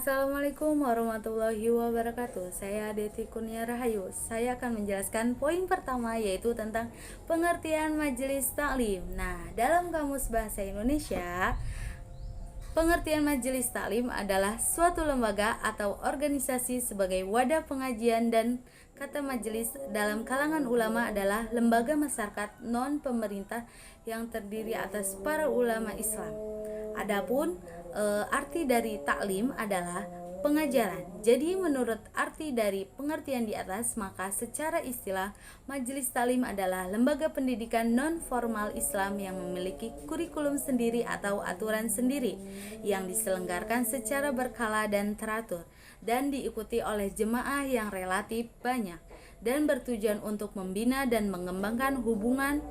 Assalamualaikum warahmatullahi wabarakatuh. Saya Deti Kurnia Rahayu. Saya akan menjelaskan poin pertama, yaitu tentang pengertian majelis taklim. Nah, dalam Kamus Bahasa Indonesia, pengertian majelis taklim adalah suatu lembaga atau organisasi sebagai wadah pengajian, dan kata majelis dalam kalangan ulama adalah lembaga masyarakat non pemerintah yang terdiri atas para ulama Islam. Adapun arti dari taklim adalah pengajaran. Jadi menurut arti dari pengertian di atas, maka secara istilah majelis taklim adalah lembaga pendidikan non formal Islam yang memiliki kurikulum sendiri atau aturan sendiri yang diselenggarakan secara berkala dan teratur dan diikuti oleh jemaah yang relatif banyak, dan bertujuan untuk membina dan mengembangkan hubungan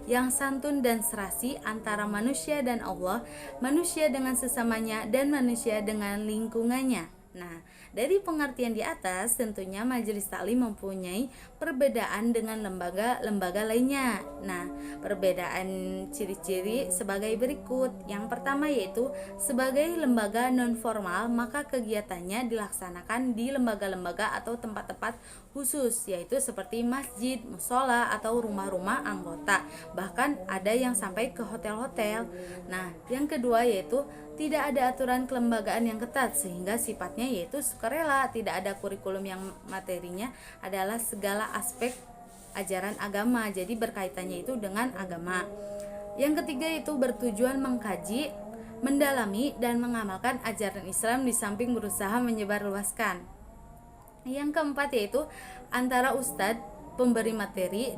yang santun dan serasi antara manusia dan Allah, manusia dengan sesamanya, dan manusia dengan lingkungannya. Nah, dari pengertian di atas, tentunya majelis taklim mempunyai perbedaan dengan lembaga-lembaga lainnya. Nah, perbedaan ciri-ciri sebagai berikut. Yang pertama yaitu sebagai lembaga non formal, maka kegiatannya dilaksanakan di lembaga-lembaga atau tempat-tempat khusus, yaitu seperti masjid, musola, atau rumah-rumah anggota. Bahkan ada yang sampai ke hotel-hotel. Nah, yang kedua yaitu tidak ada aturan kelembagaan yang ketat, sehingga sifatnya yaitu sukarela. Tidak ada kurikulum yang materinya adalah segala aspek ajaran agama, jadi berkaitannya itu dengan agama. Yang ketiga itu bertujuan mengkaji, mendalami, dan mengamalkan ajaran Islam di samping berusaha menyebarluaskan. Yang keempat yaitu antara ustadz pemberi materi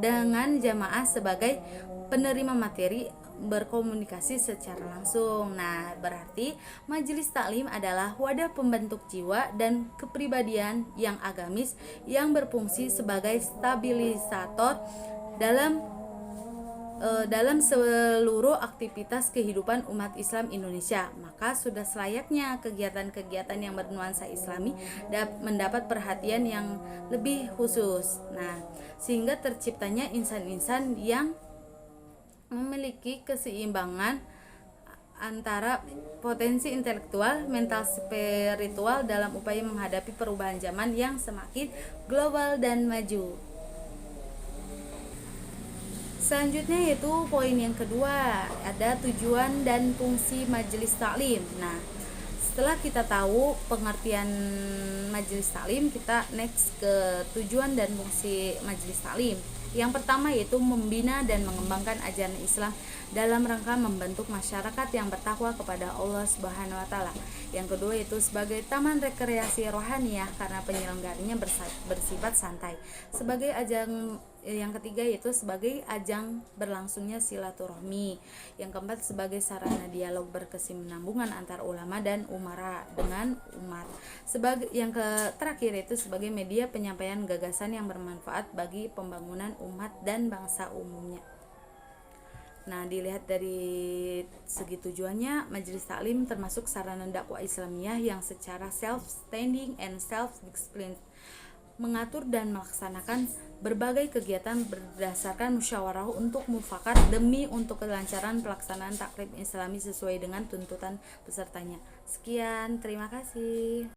dengan jamaah sebagai penerima materi berkomunikasi secara langsung. Nah, berarti majelis taklim adalah wadah pembentuk jiwa dan kepribadian yang agamis yang berfungsi sebagai stabilisator dalam seluruh aktivitas kehidupan umat Islam Indonesia. Maka sudah selayaknya kegiatan-kegiatan yang bernuansa Islami mendapat perhatian yang lebih khusus. Nah, sehingga terciptanya insan-insan yang memiliki keseimbangan antara potensi intelektual, mental, spiritual dalam upaya menghadapi perubahan zaman yang semakin global dan maju. Selanjutnya yaitu poin yang kedua, ada tujuan dan fungsi majelis taklim. Nah, setelah kita tahu pengertian majelis taklim, kita next ke tujuan dan fungsi majelis taklim. Yang pertama yaitu membina dan mengembangkan ajaran Islam dalam rangka membentuk masyarakat yang bertakwa kepada Allah Subhanahu wa taala. Yang kedua yaitu sebagai taman rekreasi rohaniah karena penyelenggaranya bersifat santai. Sebagai ajang Yang ketiga yaitu sebagai ajang berlangsungnya silaturahmi. Yang keempat sebagai sarana dialog berkesinambungan antar ulama dan umara dengan umat. Yang terakhir yaitu sebagai media penyampaian gagasan yang bermanfaat bagi pembangunan umat dan bangsa umumnya. Nah, dilihat dari segi tujuannya, majelis taklim termasuk sarana dakwah Islamiyah yang secara self-standing and self-disciplined mengatur dan melaksanakan berbagai kegiatan berdasarkan musyawarah untuk mufakat demi untuk kelancaran pelaksanaan taklim Islami sesuai dengan tuntutan pesertanya. Sekian, terima kasih.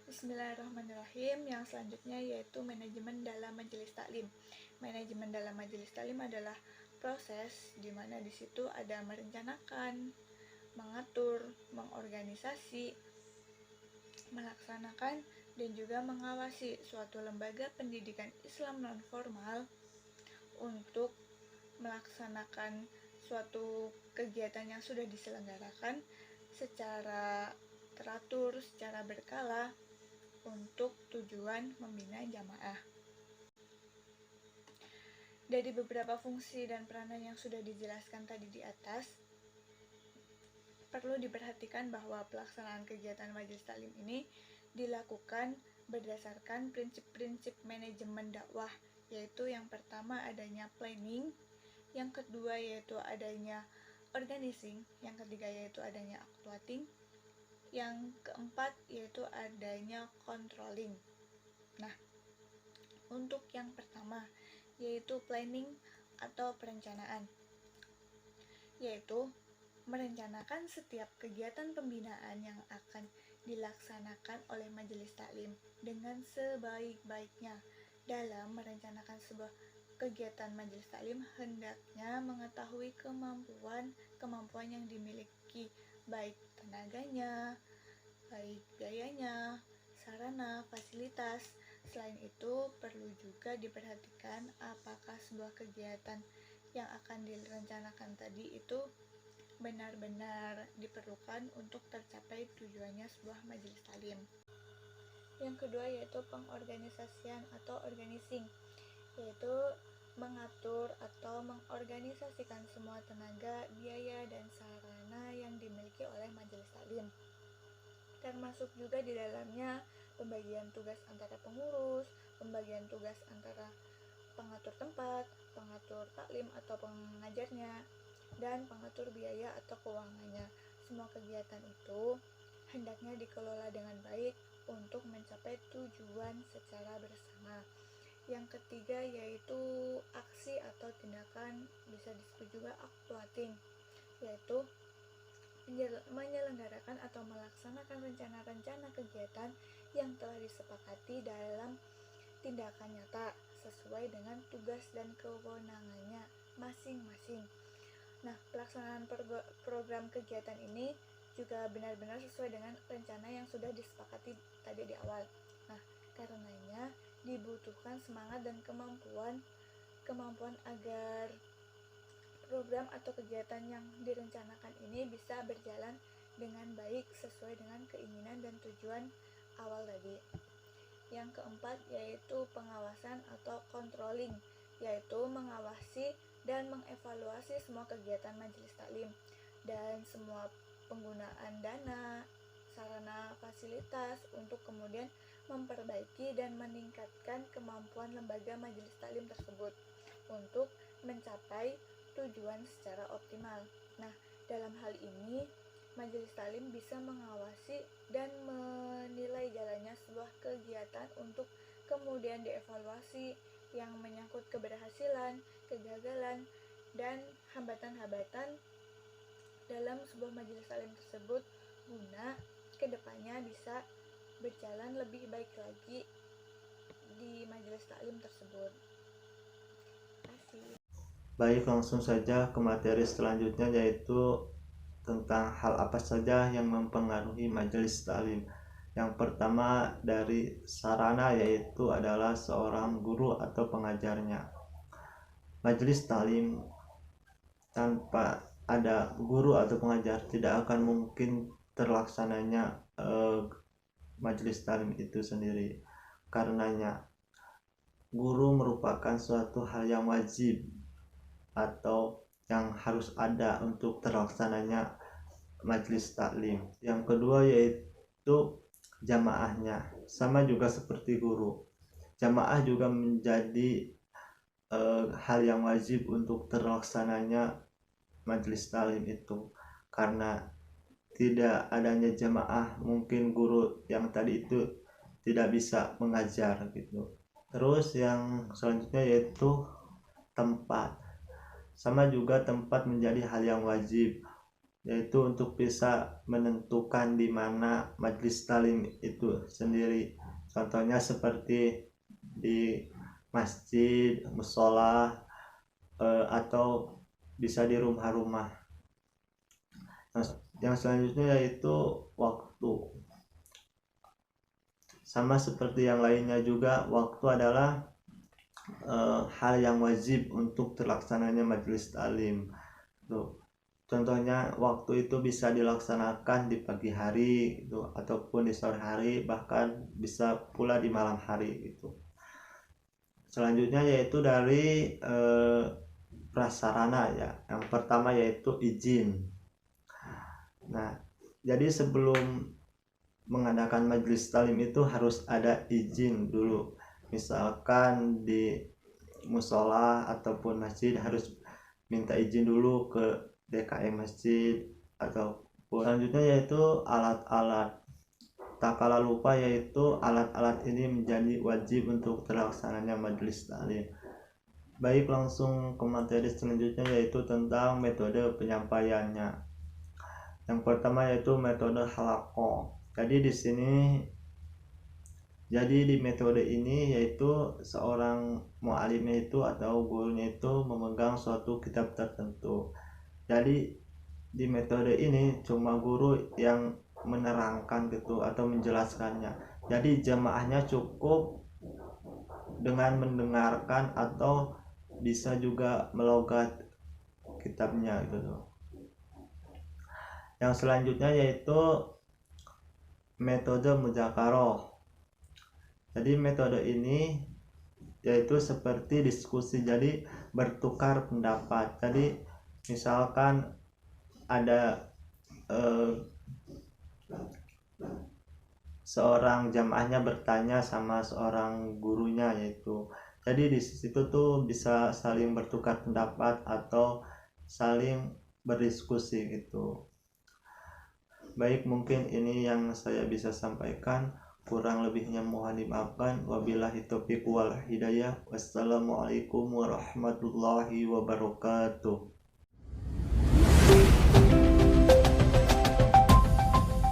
Bismillahirrahmanirrahim. Yang selanjutnya yaitu manajemen dalam majelis taklim. Manajemen dalam majelis taklim adalah proses di mana di situ ada merencanakan, mengatur, mengorganisasi, melaksanakan, dan juga mengawasi suatu lembaga pendidikan Islam non formal untuk melaksanakan suatu kegiatan yang sudah diselenggarakan secara teratur, secara berkala untuk tujuan membina jamaah. Dari beberapa fungsi dan peranan yang sudah dijelaskan tadi di atas, perlu diperhatikan bahwa pelaksanaan kegiatan majelis taklim ini dilakukan berdasarkan prinsip-prinsip manajemen dakwah, yaitu yang pertama adanya planning, yang kedua yaitu adanya organizing, yang ketiga yaitu adanya actuating, yang keempat yaitu adanya controlling. Nah, untuk yang pertama yaitu planning atau perencanaan, yaitu merencanakan setiap kegiatan pembinaan yang akan dilaksanakan oleh majelis taklim dengan sebaik-baiknya. Dalam merencanakan sebuah kegiatan majelis taklim hendaknya mengetahui kemampuan yang dimiliki, baik tenaganya, baik biayanya, sarana, fasilitas. Selain itu, perlu juga diperhatikan apakah sebuah kegiatan yang akan direncanakan tadi itu benar-benar diperlukan untuk tercapai tujuannya sebuah majelis taklim. Yang kedua yaitu pengorganisasian atau organizing, yaitu mengatur atau mengorganisasikan semua tenaga, biaya, dan sarana yang dimiliki oleh majelis taklim. Termasuk juga di dalamnya pembagian tugas antara pengurus, pembagian tugas antara pengatur tempat, pengatur taklim atau pengajarnya, dan pengatur biaya atau keuangannya. Semua kegiatan itu hendaknya dikelola dengan baik untuk mencapai tujuan secara bersama. Yang ketiga yaitu aksi atau tindakan, bisa disebut juga aktuating, yaitu menyelenggarakan atau melaksanakan rencana-rencana kegiatan yang telah disepakati dalam tindakan nyata sesuai dengan tugas dan kewenangannya masing-masing. Nah, pelaksanaan program kegiatan ini juga benar-benar sesuai dengan rencana yang sudah disepakati tadi di awal. Nah, karenanya dibutuhkan semangat dan kemampuan agar program atau kegiatan yang direncanakan ini bisa berjalan dengan baik sesuai dengan keinginan dan tujuan awal tadi. Yang keempat yaitu pengawasan atau controlling, yaitu mengawasi dan mengevaluasi semua kegiatan majelis taklim dan semua penggunaan dana, sarana, fasilitas untuk kemudian memperbaiki dan meningkatkan kemampuan lembaga majelis taklim tersebut untuk mencapai tujuan secara optimal. Nah, dalam hal ini majelis taklim bisa mengawasi dan menilai jalannya sebuah kegiatan untuk kemudian dievaluasi yang menyangkut keberhasilan, kegagalan, dan hambatan-hambatan dalam sebuah majelis taklim tersebut guna kedepannya bisa berjalan lebih baik lagi di majelis taklim tersebut. Terima kasih. Baik, langsung saja ke materi selanjutnya, yaitu tentang hal apa saja yang mempengaruhi majelis taklim. Yang pertama dari sarana, yaitu adalah seorang guru atau pengajarnya. Majelis taklim tanpa ada guru atau pengajar tidak akan mungkin terlaksananya majelis taklim itu sendiri. Karenanya guru merupakan suatu hal yang wajib atau yang harus ada untuk terlaksananya majelis taklim. Yang kedua yaitu jamaahnya, sama juga seperti guru. Jamaah juga menjadi hal yang wajib untuk terlaksananya majelis taklim itu, karena tidak adanya jamaah mungkin guru yang tadi itu tidak bisa mengajar gitu. Terus yang selanjutnya yaitu tempat. Sama juga tempat menjadi hal yang wajib, yaitu untuk bisa menentukan di mana majelis taklim itu sendiri. Contohnya seperti di masjid, musola, atau bisa di rumah-rumah. Yang selanjutnya yaitu waktu. Sama seperti yang lainnya juga, waktu adalah hal yang wajib untuk terlaksananya majelis taklim. Contohnya waktu itu bisa dilaksanakan di pagi hari gitu, ataupun di sore hari, bahkan bisa pula di malam hari gitu. Selanjutnya yaitu dari prasarana ya. Yang pertama yaitu izin. Nah, jadi sebelum mengadakan majelis taklim itu harus ada izin dulu. Misalkan di musola ataupun masjid harus minta izin dulu ke DKM masjid. Ataupun selanjutnya yaitu alat-alat. Tak kalah lupa yaitu alat-alat ini menjadi wajib untuk terlaksananya majelis taklim. Baik, langsung ke materi selanjutnya yaitu tentang metode penyampaiannya. Yang pertama yaitu metode halaqah. Jadi di sini, jadi di metode ini yaitu seorang mu'alimnya itu atau gurunya itu memegang suatu kitab tertentu. Jadi di metode ini cuma guru yang menerangkan gitu atau menjelaskannya. Jadi jamaahnya cukup dengan mendengarkan atau bisa juga melogat kitabnya gitu. Yang selanjutnya yaitu metode mudzakarah. Jadi metode ini yaitu seperti diskusi, jadi bertukar pendapat. Jadi misalkan ada seorang jamaahnya bertanya sama seorang gurunya yaitu. Jadi di situ tuh bisa saling bertukar pendapat atau saling berdiskusi gitu. Baik, mungkin ini yang saya bisa sampaikan. Kurang lebihnya mohon dimaafkan. Wabillahi taufiq wal hidayah. Wassalamualaikum warahmatullahi wabarakatuh.